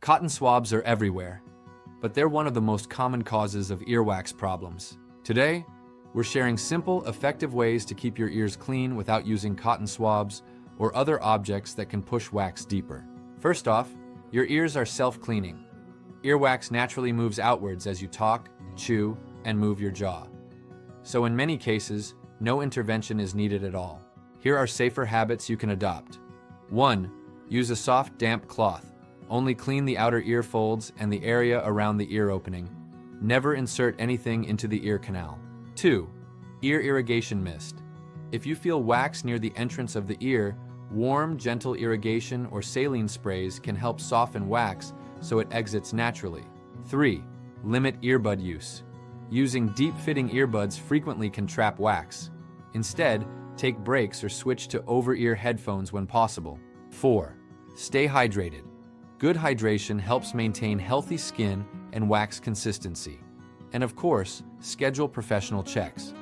Cotton swabs are everywhere, but they're one of the most common causes of earwax problems. Today, we're sharing simple, effective ways to keep your ears clean without using cotton swabs or other objects that can push wax deeper. First off, your ears are self-cleaning. Earwax naturally moves outwards as you talk, chew, and move your jaw. So in many cases, no intervention is needed at all. Here are safer habits you can adopt. 1. Use a soft, damp cloth. Only clean the outer ear folds and the area around the ear opening. Never insert anything into the ear canal. 2. Ear irrigation mist. If you feel wax near the entrance of the ear, warm, gentle irrigation or saline sprays can help soften wax so it exits naturally. 3. Limit earbud use. Using deep-fitting earbuds frequently can trap wax. Instead, take breaks or switch to over-ear headphones when possible. 4. Stay hydrated. Good hydration helps maintain healthy skin and wax consistency. And of course, schedule professional checks.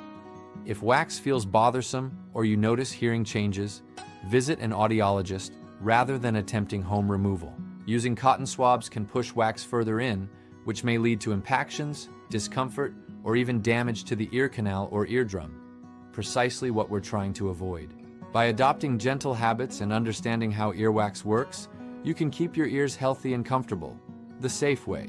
If wax feels bothersome or you notice hearing changes, visit an audiologist rather than attempting home removal. Using cotton swabs can push wax further in, which may lead to impactions, discomfort, or even damage to the ear canal or eardrum. Precisely what we're trying to avoid. By adopting gentle habits and understanding how earwax works, you can keep your ears healthy and comfortable, the safe way.